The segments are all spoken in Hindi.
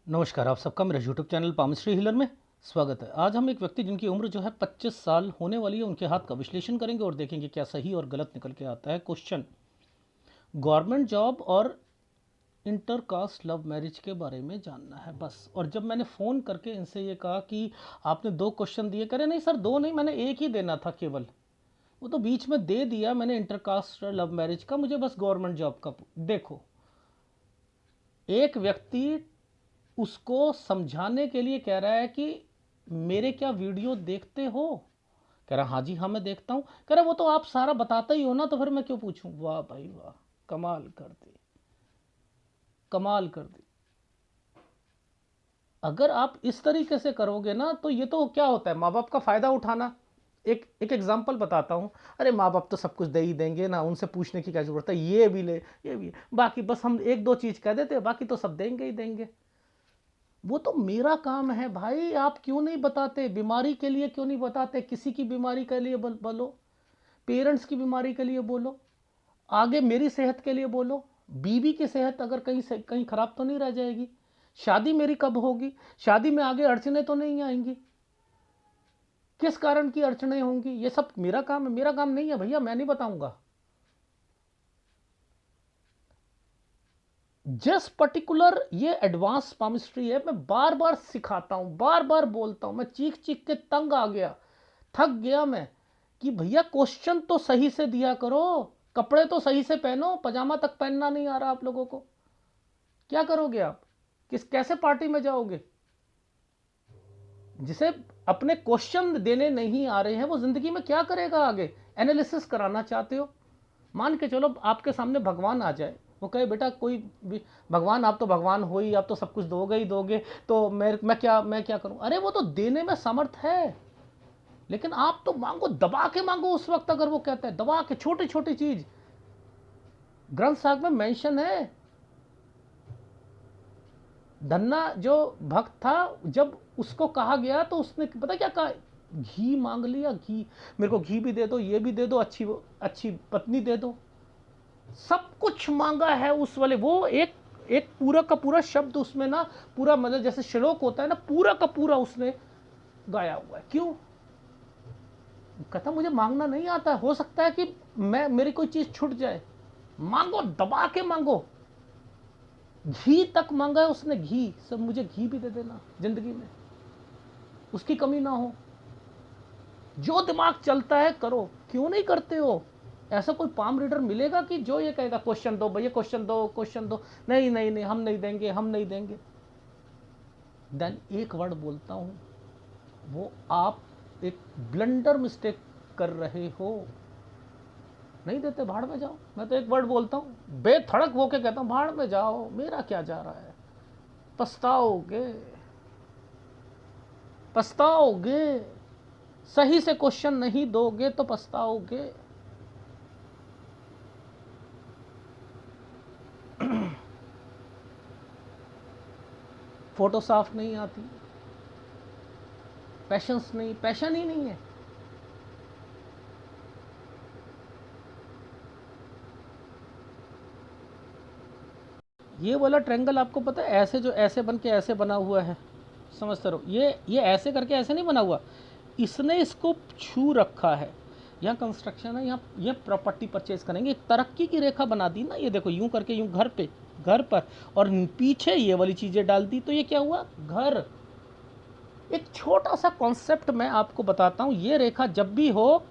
नमस्कार, आप सबका मेरे यूट्यूब चैनल पामिस्ट्री हीलर में स्वागत है। आज हम एक व्यक्ति जिनकी उम्र जो है 25 साल होने वाली है, उनके हाथ का विश्लेषण करेंगे और देखेंगे क्या सही और गलत निकल के आता है। क्वेश्चन, गवर्नमेंट जॉब और इंटरकास्ट लव मैरिज के बारे में जानना है बस। और जब मैंने फ़ोन करके इनसे ये कहा कि आपने 2 क्वेश्चन दिए, कह रहे नहीं सर 2 नहीं, मैंने एक ही देना था केवल। वो तो बीच में दे दिया मैंने इंटरकास्ट लव मैरिज का, मुझे बस गवर्नमेंट जॉब का। देखो, एक व्यक्ति उसको समझाने के लिए कह रहा है कि मेरे क्या वीडियो देखते हो। कह रहा हाँ जी हाँ मैं देखता हूँ। कह रहा वो तो आप सारा बताते ही हो ना, तो फिर मैं क्यों पूछूं। वाह भाई वाह, कमाल कर दी, कमाल कर दी। अगर आप इस तरीके से करोगे ना तो ये तो क्या होता है, माँ बाप का फ़ायदा उठाना। एक एक एग्जाम्पल बताता हूँ। अरे माँ बाप तो सब कुछ दे ही देंगे ना, उनसे पूछने की क्या जरूरत है, ये भी ले ये भी, बाकी बस हम एक दो चीज़ कह देते हैं, बाकी तो सब देंगे ही देंगे। वो तो मेरा काम है भाई, आप क्यों नहीं बताते, बीमारी के लिए क्यों नहीं बताते, किसी की बीमारी के लिए बोलो, पेरेंट्स की बीमारी के लिए बोलो, आगे मेरी सेहत के लिए बोलो। बीवी की सेहत अगर कहीं से कहीं खराब तो नहीं रह जाएगी, शादी मेरी कब होगी, शादी में आगे अड़चने तो नहीं आएंगी, किस कारण की अड़चने होंगी, ये सब मेरा काम है। मेरा काम नहीं है भैया, मैं नहीं बताऊंगा। जिस पर्टिकुलर ये एडवांस पामिस्ट्री है, मैं बार बार सिखाता हूं, बार बार बोलता हूं, मैं चीख चीख के तंग आ गया, थक गया मैं, कि भैया क्वेश्चन तो सही से दिया करो, कपड़े तो सही से पहनो, पजामा तक पहनना नहीं आ रहा आप लोगों को। क्या करोगे आप, किस कैसे पार्टी में जाओगे। जिसे अपने क्वेश्चन देने नहीं आ रहे हैं वो जिंदगी में क्या करेगा आगे। एनालिसिस कराना चाहते हो, मान के चलो आपके सामने भगवान आ जाए, वो कहे बेटा कोई भी, भगवान आप तो भगवान हो ही, आप तो सब कुछ दोगे ही दोगे, तो मैं क्या करूं। अरे वो तो देने में समर्थ है, लेकिन आप तो मांगो, दबा के मांगो उस वक्त। अगर वो कहता है दबा के, छोटी छोटी चीज, ग्रंथ साहब में मेंशन है। धन्ना जो भक्त था, जब उसको कहा गया तो उसने पता क्या कहा, घी मांग लिया, घी, मेरे को घी भी दे दो, ये भी दे दो, अच्छी अच्छी पत्नी दे दो, सब कुछ मांगा है उस वाले। वो एक एक पूरा का पूरा शब्द उसमें ना, पूरा मतलब जैसे श्लोक होता है ना, पूरा का पूरा उसने गाया हुआ है। क्यों, कहता मुझे मांगना नहीं आता, हो सकता है कि मैं मेरी कोई चीज छूट जाए। मांगो, दबा के मांगो। घी तक मांगा है उसने, घी, सब मुझे घी भी दे देना जिंदगी में, उसकी कमी ना हो। जो दिमाग चलता है करो, क्यों नहीं करते हो। ऐसा कोई पाम रीडर मिलेगा कि जो ये कहेगा क्वेश्चन दो भैया, क्वेश्चन दो, क्वेश्चन दो, नहीं नहीं नहीं, हम नहीं देंगे, हम नहीं देंगे। देन एक वर्ड बोलता हूं, वो आप एक ब्लंडर मिस्टेक कर रहे हो। नहीं देते, भाड़ में जाओ। मैं तो एक वर्ड बोलता हूं, बेधड़क होके कहता हूं, भाड़ में जाओ, मेरा क्या जा रहा है। पछताओगे, पछताओगे, सही से क्वेश्चन नहीं दोगे तो पछताओगे। फोटो साफ नहीं आती, पैशंस नहीं, पैशन ही नहीं है। ये वाला ट्रायंगल आपको पता है, ऐसे जो ऐसे बन के ऐसे बना हुआ है, समझते रहो, ये ऐसे करके ऐसे नहीं बना हुआ, इसने इसको छू रखा है। यहाँ कंस्ट्रक्शन है, यहाँ ये प्रॉपर्टी परचेज करेंगे, तरक्की की रेखा बना दी ना, ये देखो यूं करके, यूं घर पे, घर पर, और पीछे ये वाली चीजें डाल दी, तो ये क्या हुआ, घर। एक छोटा सा कॉन्सेप्ट मैं आपको बताता हूं, ये रेखा जब भी हो,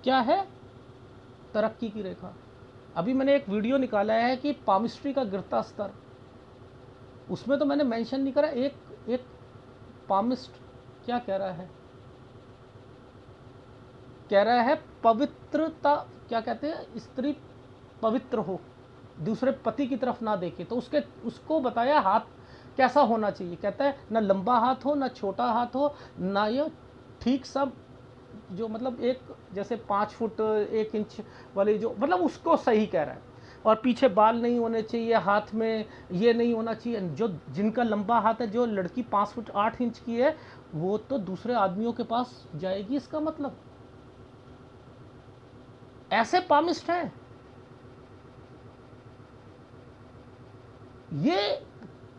क्या है, तरक्की की रेखा। अभी मैंने एक वीडियो निकाला है कि पामिस्ट्री का गिरता स्तर, उसमें तो मैंने मेंशन नहीं करा। एक एक पामिस्ट क्या कह रहा है, कह रहा है पवित्रता, क्या कहते हैं, स्त्री पवित्र हो, दूसरे पति की तरफ ना देखे, तो उसके उसको बताया हाथ कैसा होना चाहिए। कहता है ना लंबा हाथ हो, ना छोटा हाथ हो, ना ये ठीक सब, जो मतलब एक जैसे 5 फुट 1 इंच वाली, जो मतलब उसको सही कह रहा है। और पीछे बाल नहीं होने चाहिए, हाथ में ये नहीं होना चाहिए। जो जिनका लंबा हाथ है, जो लड़की 5 फुट 8 इंच की है, वो तो दूसरे आदमियों के पास जाएगी, इसका मतलब। ऐसे पामिस्ट हैं ये।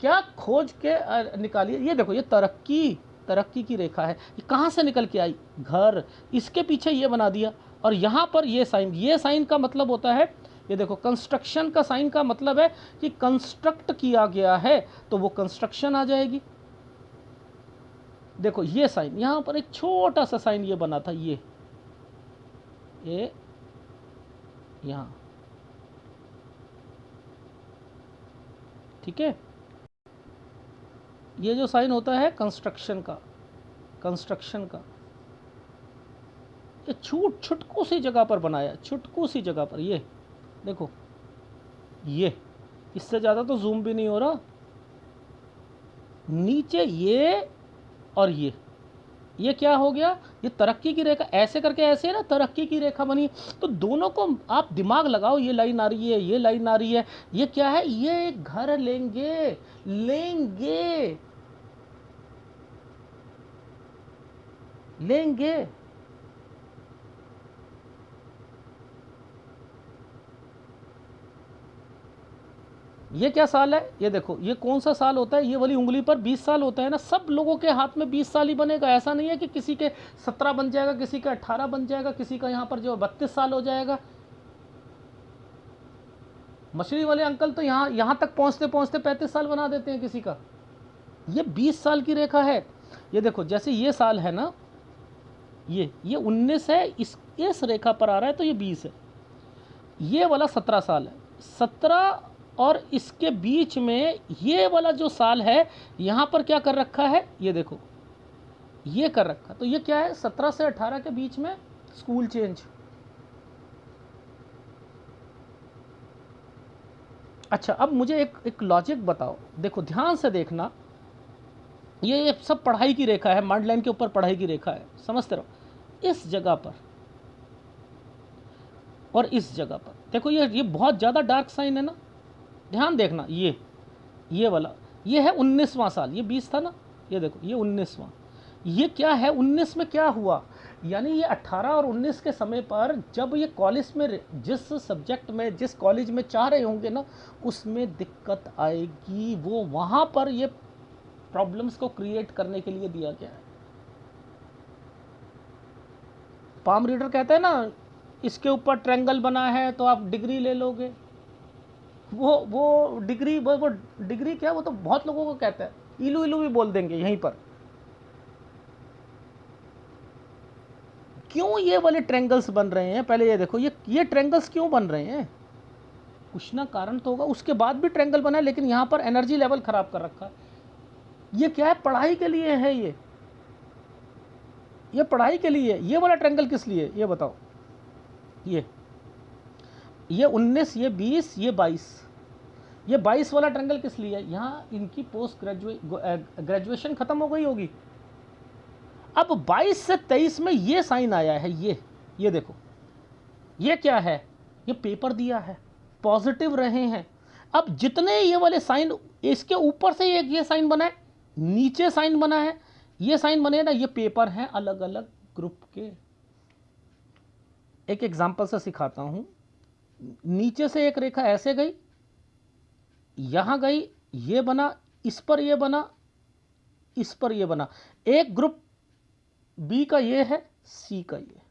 क्या खोज के निकालिए। ये देखो, ये तरक्की की रेखा है। ये कहाँ से निकल के आई? घर, इसके पीछे ये बना दिया, और यहाँ पर ये साइन का मतलब होता है, ये देखो कंस्ट्रक्शन का साइन का मतलब है कि कंस्ट्रक्ट किया गया है, तो वो कंस्ट्रक्शन आ जाएगी। देखो ये साइन, यहाँ पर एक छोटा सा साइन ये बना था, ये यहाँ, ठीक है। ये जो साइन होता है कंस्ट्रक्शन का, ये छुटकू सी जगह पर बनाया, छुटकू सी जगह पर। ये देखो, ये इससे ज़्यादा तो जूम भी नहीं हो रहा। नीचे ये और ये क्या हो गया? ये तरक्की की रेखा, ऐसे करके ऐसे ना तरक्की की रेखा बनी। तो दोनों को आप दिमाग लगाओ, ये लाइन आ रही है, ये लाइन आ रही है, ये क्या है? ये एक घर लेंगे। ये क्या साल है? ये देखो, ये कौन सा साल होता है? ये वाली उंगली पर 20 साल होता है ना। सब लोगों के हाथ में 20 साल ही बनेगा। ऐसा नहीं है कि किसी के 17 बन जाएगा, किसी का 18 बन जाएगा, किसी का यहाँ पर जो 32 साल हो जाएगा। मछली वाले अंकल तो यहाँ तक पहुँचते पहुँचते 35 साल बना देते हैं किसी का। ये 20 साल की रेखा है। ये देखो, जैसे ये साल है ना, ये 19 है, इस रेखा पर आ रहा है, तो ये 20 है। ये वाला 17 साल है, 17 और इसके बीच में ये वाला जो साल है, यहाँ पर क्या कर रखा है? ये देखो, ये कर रखा। तो ये क्या है? 17 से 18 के बीच में स्कूल चेंज। अच्छा, अब मुझे एक लॉजिक बताओ, देखो ध्यान से देखना। ये सब पढ़ाई की रेखा है, माइंड लाइन के ऊपर पढ़ाई की रेखा है, समझते रहो। इस जगह पर और इस जगह पर देखो, ये बहुत ज़्यादा डार्क साइन है ना। ध्यान देखना, ये वाला, ये है 19वां साल। ये 20 था ना, ये देखो ये 19वां। ये क्या है? 19 में क्या हुआ? यानी ये 18 और 19 के समय पर जब ये कॉलेज में, जिस सब्जेक्ट में, जिस कॉलेज में चाह रहे होंगे ना, उसमें दिक्कत आएगी। वो वहाँ पर ये प्रॉब्लम्स को क्रिएट करने के लिए दिया गया है। पाम रीडर कहते हैं ना, इसके ऊपर ट्रायंगल बना है तो आप डिग्री ले लोगे। वो डिग्री, वो डिग्री क्या, वो तो बहुत लोगों को कहता है, इलू इलू भी बोल देंगे यहीं पर। क्यों ये वाले ट्रायंगल्स बन रहे हैं? पहले ये देखो, ये ट्रायंगल्स क्यों बन रहे हैं? कुछ ना कारण तो होगा। उसके बाद भी ट्रायंगल बना है, लेकिन यहाँ पर एनर्जी लेवल खराब कर रखा है। ये क्या है? पढ़ाई के लिए है ये पढ़ाई के लिए। ये वाला ट्रायंगल किस लिए? ये बताओ। ये 19, ये 20, ये 22। ये 22 वाला ट्रायंगल किस लिए है? यहाँ इनकी पोस्ट ग्रेजुएशन खत्म हो गई होगी। अब 22 से 23 में ये साइन आया है। ये देखो, ये क्या है? ये पेपर दिया है, पॉजिटिव रहे हैं। अब जितने ये वाले साइन, इसके ऊपर से ये साइन बना है, नीचे साइन बना है, ये साइन बने ना, ये पेपर हैं अलग अलग ग्रुप के। एक एग्जांपल से सिखाता हूं। नीचे से एक रेखा ऐसे गई, यहां गई, ये बना, इस पर ये बना, इस पर ये बना। एक ग्रुप बी का ये है, सी का ये।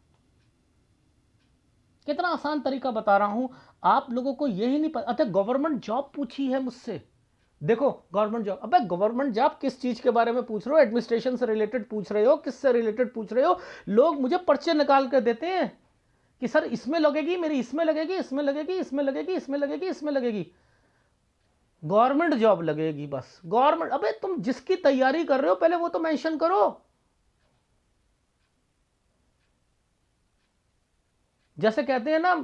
कितना आसान तरीका बता रहा हूं, आप लोगों को यही नहीं पता। अच्छा, गवर्नमेंट जॉब पूछी है मुझसे। देखो गवर्नमेंट जॉब, अबे गवर्नमेंट जॉब किस चीज के बारे में पूछ रहे हो? एडमिनिस्ट्रेशन से रिलेटेड पूछ रहे हो? किससे रिलेटेड पूछ रहे हो? लोग मुझे पर्चे निकाल कर देते हैं कि सर इसमें लगेगी, मेरी इसमें लगेगी, इसमें लगेगी, इसमें लगेगी, इसमें लगेगी, इसमें लगेगी। गवर्नमेंट जॉब लगेगी बस, गवर्नमेंट। अबे तुम जिसकी तैयारी कर रहे हो पहले वो तो मेंशन करो। जैसे कहते हैं ना,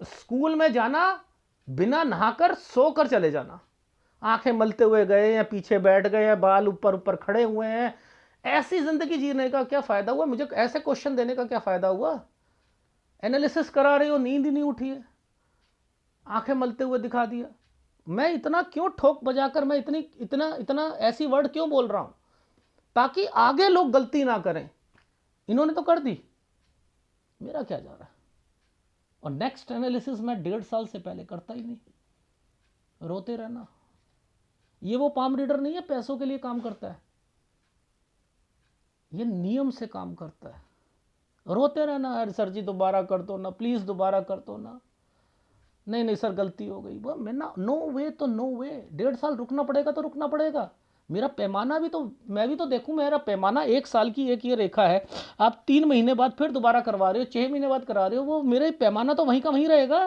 स्कूल में जाना बिना नहाकर सोकर चले जाना। आंखें मलते हुए गए या पीछे बैठ गए हैं, बाल ऊपर ऊपर खड़े हुए हैं। ऐसी जिंदगी जीने का क्या फायदा हुआ? मुझे ऐसे क्वेश्चन देने का क्या फायदा हुआ? एनालिसिस करा रही हो, नींद ही नहीं उठी है, आंखें मलते हुए दिखा दिया। मैं इतना क्यों ठोक बजाकर, मैं इतना इतना ऐसी वर्ड क्यों बोल रहा हूं? ताकि आगे लोग गलती ना करें। इन्होंने तो कर दी, मेरा क्या जा रहा है? और नेक्स्ट एनालिसिस मैं 1.5 साल से पहले करता ही नहीं, रोते रहना। ये वो पाम रीडर नहीं है पैसों के लिए काम करता है, ये नियम से काम करता है। रोते रहना, अरे सर जी दोबारा कर दो ना प्लीज़, दोबारा कर दो ना, नहीं नहीं सर गलती हो गई, वो मैं ना, नो वे तो नो वे, 1.5 साल रुकना पड़ेगा तो रुकना पड़ेगा। मेरा पैमाना भी तो, मैं भी तो देखूं, मेरा पैमाना 1 साल की एक ये रेखा है, आप 3 महीने बाद फिर दोबारा करवा रहे हो, 6 महीने बाद करा रहे हो, वो मेरा पैमाना तो वहीं का वहीं रहेगा।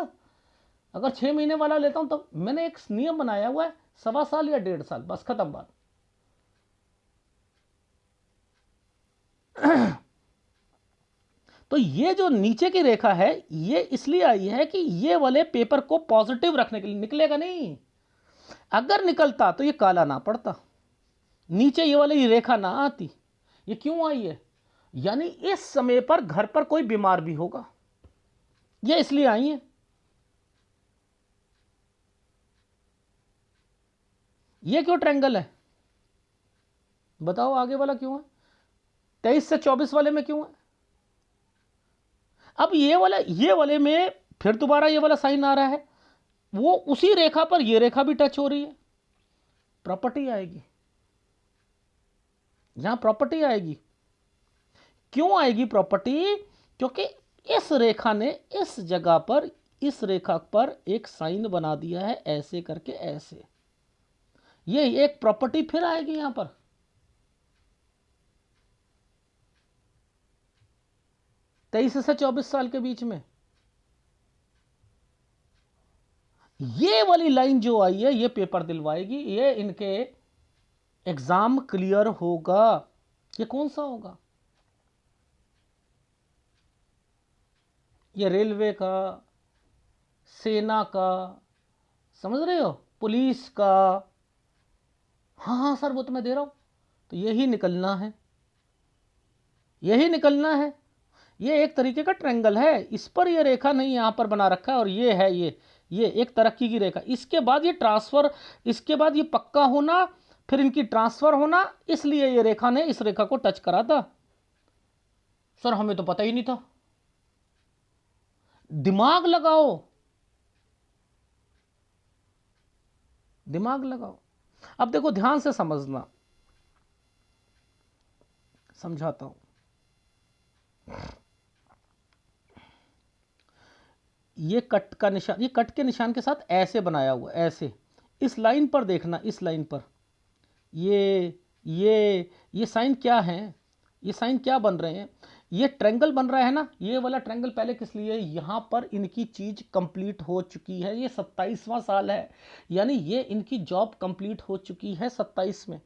अगर 6 महीने वाला लेता हूं तो मैंने एक नियम बनाया हुआ है, 1.25 साल या 1.5 साल, बस खत्म बात। तो ये जो नीचे की रेखा है ये इसलिए आई है कि ये वाले पेपर को पॉजिटिव रखने के लिए, निकलेगा नहीं, अगर निकलता तो ये काला ना पड़ता, नीचे ये वाली रेखा ना आती। ये क्यों आई है, यानी इस समय पर घर पर कोई बीमार भी होगा, ये इसलिए आई है। ये क्यों ट्रायंगल है बताओ, आगे वाला क्यों है, 23 से 24 वाले में क्यों है। अब ये वाले में फिर दोबारा ये वाला साइन आ रहा है, वो उसी रेखा पर ये रेखा भी टच हो रही है, प्रॉपर्टी आएगी, यहां प्रॉपर्टी आएगी। क्यों आएगी प्रॉपर्टी, क्योंकि इस रेखा ने इस जगह पर, इस रेखा पर एक साइन बना दिया है ऐसे करके, ऐसे, ये एक प्रॉपर्टी फिर आएगी यहां पर। तेईस से 24 साल के बीच में ये वाली लाइन जो आई है ये पेपर दिलवाएगी, ये इनके एग्जाम क्लियर होगा। ये कौन सा होगा, ये रेलवे का, सेना का, समझ रहे हो, पुलिस का, हाँ हाँ सर वो तो मैं दे रहा हूं, तो यही निकलना है, यही निकलना है। ये एक तरीके का ट्रायंगल है, इस पर ये रेखा नहीं यहां पर बना रखा है, और ये है ये एक तरक्की की रेखा, इसके बाद ये ट्रांसफर, इसके बाद ये पक्का होना, फिर इनकी ट्रांसफर होना, इसलिए ये रेखा ने इस रेखा को टच करा था। सर हमें तो पता ही नहीं था, दिमाग लगाओ, दिमाग लगाओ। अब देखो ध्यान से समझना, समझाता हूं। ये कट का निशान, ये कट के निशान के साथ ऐसे बनाया हुआ, ऐसे, इस लाइन पर देखना, इस लाइन पर ये साइन क्या है, ये साइन क्या बन रहे हैं, ये ट्रायंगल बन रहा है ना, ये वाला ट्रायंगल पहले किस लिए, यहां पर इनकी चीज कंप्लीट हो चुकी है, ये 27वां साल है, यानी ये इनकी जॉब कंप्लीट हो चुकी है 27 में,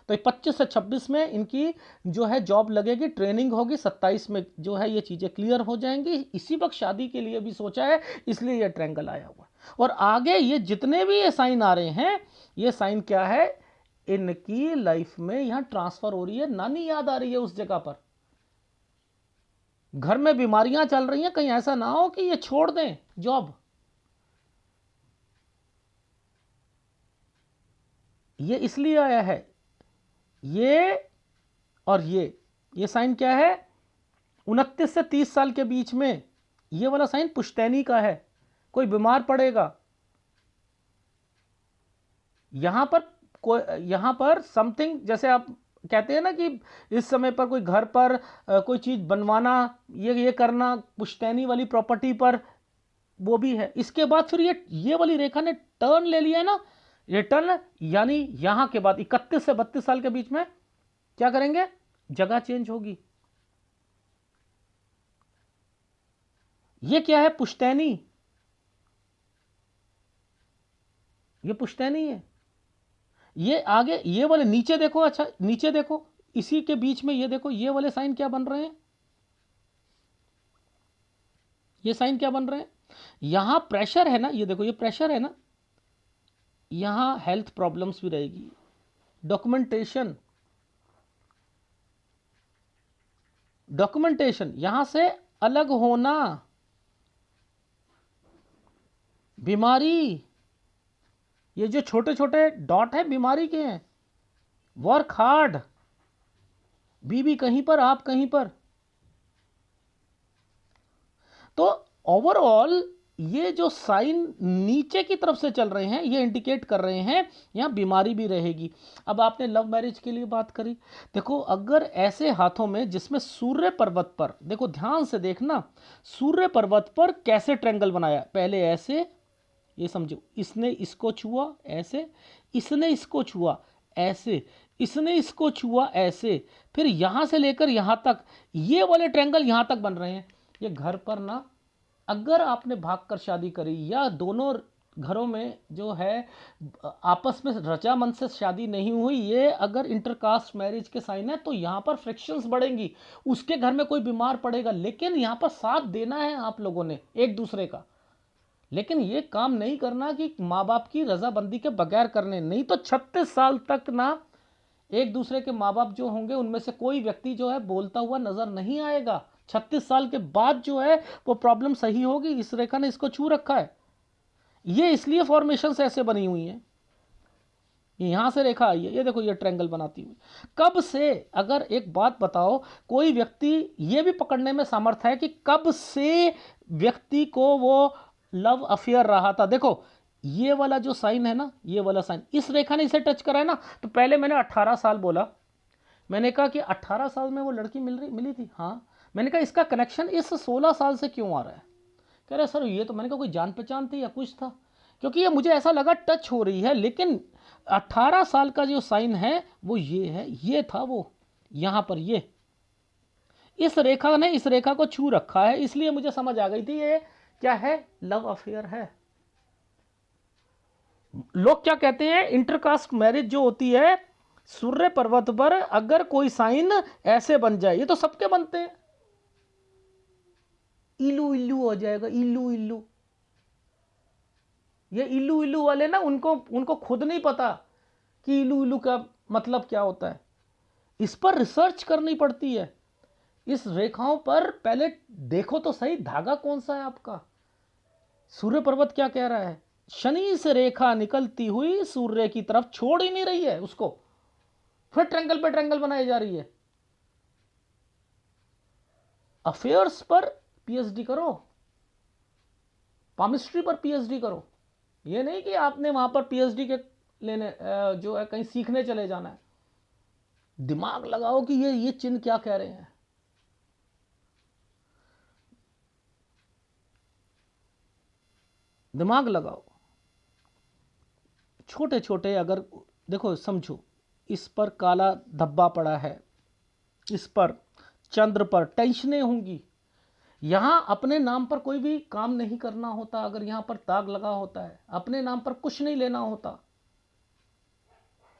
तो 25 से 26 में इनकी जो है जॉब लगेगी, ट्रेनिंग होगी, 27 में जो है ये चीज़ें क्लियर हो जाएंगी, इसी वक्त शादी के लिए भी सोचा है, इसलिए ये ट्रायंगल आया हुआ। और आगे ये जितने भी ये साइन आ रहे हैं, ये साइन क्या है, इनकी लाइफ में यहां ट्रांसफर हो रही है, नानी याद आ रही है उस जगह पर, घर में बीमारियां चल रही हैं, कहीं ऐसा ना हो कि ये छोड़ दें जॉब। ये इसलिए आया है, ये और ये साइन क्या है, 29 से 30 साल के बीच में, ये वाला साइन पुश्तैनी का है, कोई बीमार पड़ेगा, यहां पर समथिंग, जैसे आप कहते हैं ना कि इस समय पर कोई घर पर कोई चीज बनवाना, ये करना, पुश्तैनी वाली प्रॉपर्टी पर, वो भी है। इसके बाद फिर ये वाली रेखा ने टर्न ले लिया है ना, ये टर्न, यानी यहां के बाद 31 से 32 साल के बीच में क्या करेंगे, जगह चेंज होगी। ये क्या है, पुश्तैनी, ये पुश्तैनी है। ये आगे ये वाले नीचे देखो, अच्छा नीचे देखो, इसी के बीच में ये देखो, ये वाले साइन क्या बन रहे हैं, ये साइन क्या बन रहे हैं, यहां प्रेशर है ना, ये देखो ये प्रेशर है ना, यहां हेल्थ प्रॉब्लम्स भी रहेगी, डॉक्यूमेंटेशन, डॉक्यूमेंटेशन यहां से अलग होना, बीमारी, ये जो छोटे छोटे डॉट है बीमारी के हैं, वर्क हार्ड, बीबी कहीं पर आप कहीं पर। तो ओवरऑल ये जो साइन नीचे की तरफ से चल रहे हैं ये इंडिकेट कर रहे हैं यहाँ बीमारी भी रहेगी। अब आपने लव मैरिज के लिए बात करी, देखो अगर ऐसे हाथों में जिसमें सूर्य पर्वत पर, देखो ध्यान से देखना, सूर्य पर्वत पर कैसे ट्रायंगल बनाया, पहले ऐसे, ये समझो इसने इसको छुआ ऐसे, इसने इसको छुआ ऐसे, इसने इसको छुआ ऐसे, फिर यहां से लेकर यहां तक ये वाले ट्रायंगल यहां तक बन रहे हैं। ये घर पर ना, अगर आपने भागकर शादी करी या दोनों घरों में जो है आपस में रजामंद से शादी नहीं हुई, ये अगर इंटरकास्ट मैरिज के साइन है, तो यहाँ पर फ्रिक्शंस बढ़ेंगी, उसके घर में कोई बीमार पड़ेगा। लेकिन यहाँ पर साथ देना है आप लोगों ने एक दूसरे का, लेकिन ये काम नहीं करना कि माँ बाप की रजाबंदी के बगैर करने, नहीं तो 36 साल तक ना एक दूसरे के माँ बाप जो होंगे उनमें से कोई व्यक्ति जो है बोलता हुआ नजर नहीं आएगा। 36 साल के बाद जो है वो प्रॉब्लम सही होगी। इस रेखा ने इसको छू रखा है, ये इसलिए फॉर्मेशन ऐसे बनी हुई हैं। यहां से रेखा आई है, ये देखो ये ट्रायंगल बनाती हुई कब से। अगर एक बात बताओ, कोई व्यक्ति ये भी पकड़ने में समर्थ है कि कब से व्यक्ति को वो लव अफेयर रहा था। देखो ये वाला जो साइन है ना, ये वाला साइन, इस रेखा ने इसे टच करा है ना। तो पहले मैंने 18 साल बोला, मैंने कहा कि 18 साल में वो लड़की मिली थी, हाँ। मैंने कहा इसका कनेक्शन इस 16 साल से क्यों आ रहा है, कह रहे सर ये तो, मैंने कहा कोई जान पहचान थी या कुछ था, क्योंकि ये मुझे ऐसा लगा टच हो रही है। लेकिन 18 साल का जो साइन है वो ये है, ये था वो यहां पर, ये इस रेखा ने इस रेखा को छू रखा है, इसलिए मुझे समझ आ गई थी ये क्या है, लव अफेयर है। लोग क्या कहते हैं, इंटरकास्ट मैरिज जो होती है, सूर्य पर्वत पर अगर कोई साइन ऐसे बन जाए, ये तो सबके बनते हैं, इल्लू इल्लू हो जाएगा, इल्लू इल्लू। ये इल्लू इल्लू वाले ना, उनको खुद नहीं पता कि इल्लू इल्लू का मतलब क्या होता है। इस पर रिसर्च करनी पड़ती है। इस रेखाओं पर पहले देखो तो सही, धागा कौन सा है आपका। सूर्य पर्वत क्या कह रहा है, शनि से रेखा निकलती हुई सूर्य की तरफ छोड़ ही नहीं रही है उसको, फिर ट्रायंगल पे ट्रायंगल बनाई जा रही है। अफेयर्स पर पीएचडी करो, पामिस्ट्री पर पीएचडी करो। ये नहीं कि आपने वहां पर पीएचडी के लेने जो है कहीं सीखने चले जाना है। दिमाग लगाओ कि ये चिन्ह क्या कह रहे हैं। दिमाग लगाओ, छोटे छोटे, अगर देखो समझो, इस पर काला धब्बा पड़ा है, इस पर चंद्र पर टेंशनें होंगी। यहां अपने नाम पर कोई भी काम नहीं करना होता, अगर यहां पर दाग लगा होता है, अपने नाम पर कुछ नहीं लेना होता,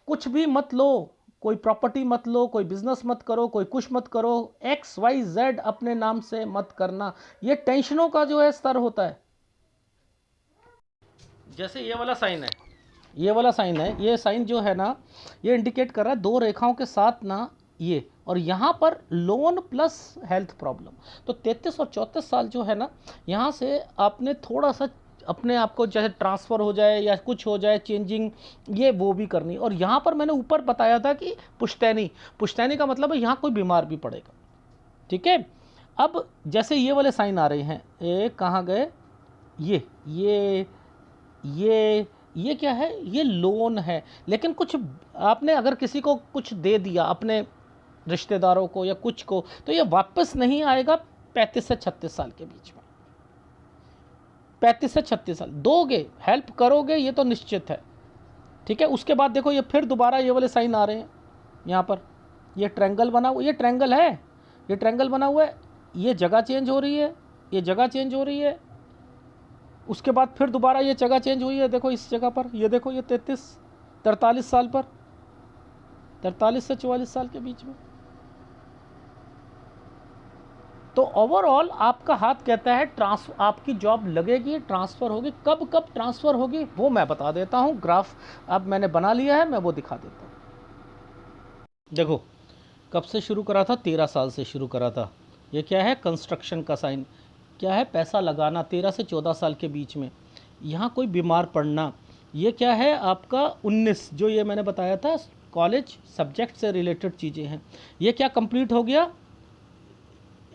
कुछ भी मत लो, कोई प्रॉपर्टी मत लो, कोई बिजनेस मत करो, कोई कुछ मत करो, XYZ अपने नाम से मत करना। ये टेंशनों का जो है स्तर होता है। जैसे ये वाला साइन है, ये वाला साइन है, ये साइन जो है ना, ये इंडिकेट कर रहा है दो रेखाओं के साथ ना ये, और यहाँ पर लोन प्लस हेल्थ प्रॉब्लम। तो 33 और 34 साल जो है ना, यहाँ से आपने थोड़ा सा अपने आप को जैसे ट्रांसफ़र हो जाए या कुछ हो जाए चेंजिंग, ये वो भी करनी। और यहाँ पर मैंने ऊपर बताया था कि पुश्तैनी, पुश्तैनी का मतलब है यहाँ कोई बीमार भी पड़ेगा, ठीक है। अब जैसे ये वाले साइन आ रहे हैं, ये कहाँ गए, ये क्या है, ये लोन है। लेकिन कुछ आपने अगर किसी को कुछ दे दिया, अपने रिश्तेदारों को या कुछ को, तो ये वापस नहीं आएगा 35 से 36 साल के बीच में। 35 से 36 साल दोगे, हेल्प करोगे, ये तो निश्चित है, ठीक है। उसके बाद देखो ये फिर दोबारा ये वाले साइन आ रहे हैं, यहाँ पर ये ट्रायंगल बना हुआ, ये ट्रायंगल है, ये ट्रायंगल बना हुआ है, ये जगह चेंज हो रही है, ये जगह चेंज हो रही है। उसके बाद फिर दोबारा ये जगह चेंज हुई है, देखो इस जगह पर, ये देखो ये 43 साल पर, 43 से 44 साल के बीच में। तो ओवरऑल आपका हाथ कहता है आपकी जॉब लगेगी, ट्रांसफ़र होगी। कब कब ट्रांसफ़र होगी वो मैं बता देता हूँ। ग्राफ अब मैंने बना लिया है, मैं वो दिखा देता हूँ। देखो कब से शुरू करा था, 13 साल से शुरू करा था। ये क्या है, कंस्ट्रक्शन का साइन, क्या है, पैसा लगाना, 13 से 14 साल के बीच में। यहाँ कोई बीमार पड़ना, ये क्या है आपका 19, जो ये मैंने बताया था कॉलेज सब्जेक्ट से रिलेटेड चीज़ें हैं। ये क्या कंप्लीट हो गया,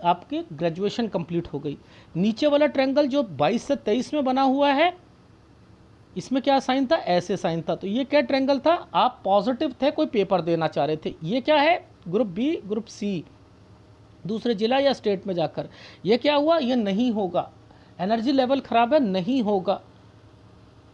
आपकी ग्रेजुएशन कंप्लीट हो गई। नीचे वाला ट्रायंगल जो 22 से 23 में बना हुआ है, इसमें क्या साइन था, ऐसे साइन था। तो ये क्या ट्रायंगल था, आप पॉजिटिव थे, कोई पेपर देना चाह रहे थे। ये क्या है, ग्रुप बी, ग्रुप सी, दूसरे जिला या स्टेट में जाकर। ये क्या हुआ, ये नहीं होगा, एनर्जी लेवल खराब है, नहीं होगा।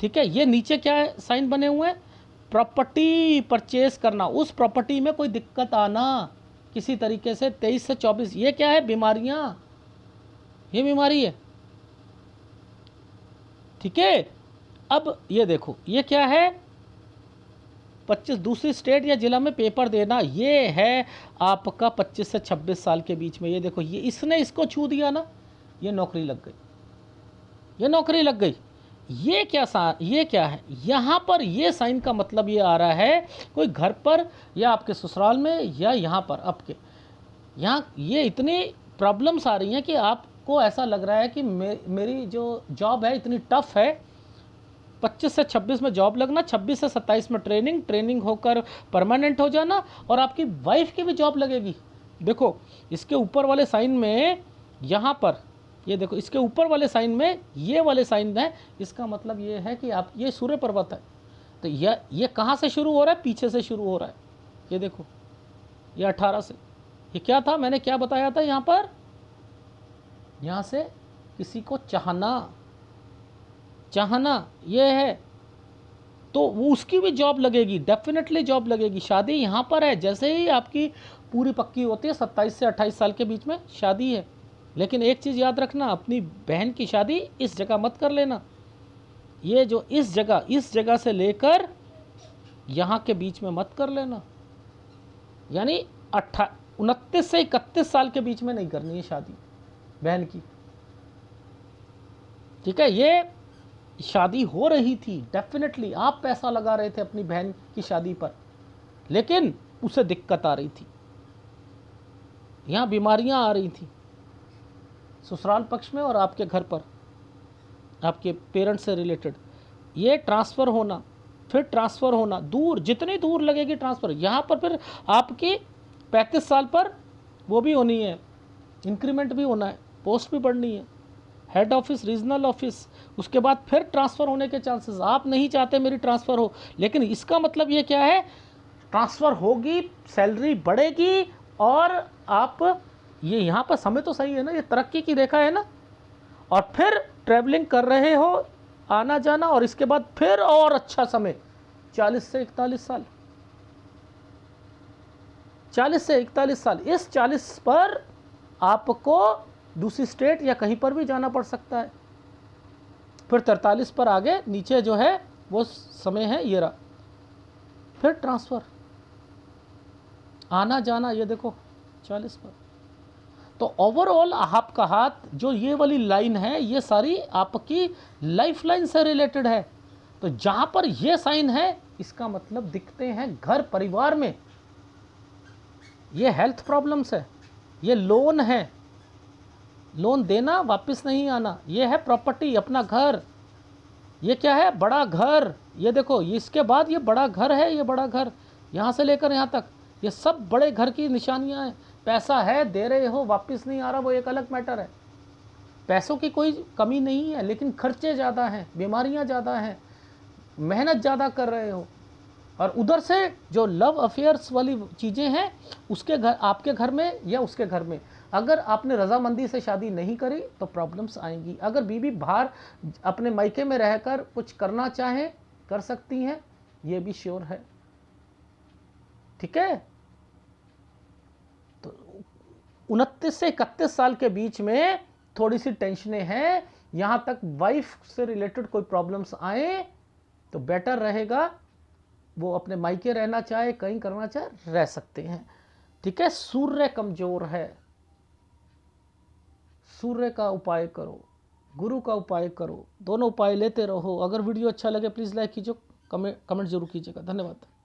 ठीक है, ये नीचे क्या है, साइन बने हुए हैं, प्रॉपर्टी परचेज करना, उस प्रॉपर्टी में कोई दिक्कत आना किसी तरीके से। 23 से 24, ये क्या है, बीमारियां, ये बीमारी है। ठीक है, अब ये देखो, ये क्या है, 25 दूसरी स्टेट या जिला में पेपर देना, ये है आपका 25 से 26 साल के बीच में। ये देखो, ये इसने इसको छू दिया ना, ये नौकरी लग गई, ये नौकरी लग गई। ये क्या है, यहाँ पर ये साइन का मतलब ये आ रहा है, कोई घर पर या आपके ससुराल में या यहाँ पर आपके यहाँ ये इतनी प्रॉब्लम्स आ रही हैं कि आपको ऐसा लग रहा है कि मेरी जो जॉब है इतनी टफ है। 25 से 26 में जॉब लगना, 26 से 27 में ट्रेनिंग होकर परमानेंट हो जाना, और आपकी वाइफ की भी जॉब लगेगी। देखो इसके ऊपर वाले साइन में, यहाँ पर ये देखो, इसके ऊपर वाले साइन में ये वाले साइन है, इसका मतलब ये है कि आप, ये सूर्य पर्वत है, तो ये कहाँ से शुरू हो रहा है, पीछे से शुरू हो रहा है। ये देखो, ये 18 से, ये क्या था, मैंने क्या बताया था, यहाँ पर, यहाँ से किसी को चाहना ये है, तो वो उसकी भी जॉब लगेगी, डेफिनेटली जॉब लगेगी। शादी यहाँ पर है, जैसे ही आपकी पूरी पक्की होती है, 27 से 28 साल के बीच में शादी है। लेकिन एक चीज़ याद रखना, अपनी बहन की शादी इस जगह मत कर लेना। ये जो इस जगह से लेकर यहाँ के बीच में मत कर लेना, यानी 29 से 31 साल के बीच में नहीं करनी है शादी बहन की। ठीक है, ये शादी हो रही थी, डेफिनेटली आप पैसा लगा रहे थे अपनी बहन की शादी पर, लेकिन उसे दिक्कत आ रही थी, यहाँ बीमारियां आ रही थी ससुराल पक्ष में और आपके घर पर, आपके पेरेंट्स से रिलेटेड। ये ट्रांसफ़र होना, फिर ट्रांसफ़र होना, दूर, जितनी दूर लगेगी ट्रांसफ़र। यहाँ पर फिर आपकी 35 साल पर वो भी होनी है, इंक्रीमेंट भी होना है, पोस्ट भी बढ़नी है, हेड ऑफिस, रीजनल ऑफिस, उसके बाद फिर ट्रांसफ़र होने के चांसेस। आप नहीं चाहते मेरी ट्रांसफ़र हो, लेकिन इसका मतलब ये क्या है, ट्रांसफ़र होगी, सैलरी बढ़ेगी, और आप, ये यहाँ पर समय तो सही है ना, ये तरक्की की रेखा है ना, और फिर ट्रैवलिंग कर रहे हो, आना जाना, और इसके बाद फिर और अच्छा समय, 40 से 41 साल, 40 से 41 साल। इस 40 पर आपको दूसरी स्टेट या कहीं पर भी जाना पड़ सकता है। फिर 43 पर आगे नीचे जो है वो समय है, ये रहा, फिर ट्रांसफ़र, आना जाना, ये देखो 40 पर। तो ओवरऑल आपका हाथ, जो ये वाली लाइन है, ये सारी आपकी लाइफ लाइन से रिलेटेड है। तो जहाँ पर ये साइन है, इसका मतलब दिखते हैं घर परिवार में, ये हेल्थ प्रॉब्लम्स है, ये लोन है, लोन देना वापस नहीं आना, ये है प्रॉपर्टी, अपना घर, ये क्या है, बड़ा घर, ये देखो, इसके बाद ये बड़ा घर है, ये बड़ा घर यहाँ से लेकर यहाँ तक, ये सब बड़े घर की निशानियाँ हैं। पैसा है, दे रहे हो, वापस नहीं आ रहा, वो एक अलग मैटर है। पैसों की कोई कमी नहीं है, लेकिन खर्चे ज़्यादा हैं, बीमारियाँ ज़्यादा हैं, मेहनत ज़्यादा कर रहे हो, और उधर से जो लव अफेयर्स वाली चीज़ें हैं, उसके घर, आपके घर में या उसके घर में, अगर आपने रजामंदी से शादी नहीं करी तो प्रॉब्लम्स आएंगी। अगर बीवी बाहर अपने मायके में रहकर कुछ करना चाहे, कर सकती हैं, ये भी श्योर है। ठीक है, तो 29 से 31 साल के बीच में थोड़ी सी टेंशनें हैं, यहाँ तक वाइफ से रिलेटेड कोई प्रॉब्लम्स आए तो बेटर रहेगा, वो अपने मायके रहना चाहे, कहीं करना चाहे, रह सकते हैं। ठीक है, सूर्य कमजोर है, सूर्य का उपाय करो, गुरु का उपाय करो, दोनों उपाय लेते रहो। अगर वीडियो अच्छा लगे प्लीज़ लाइक कीजिए, कमेंट जरूर कीजिएगा। धन्यवाद।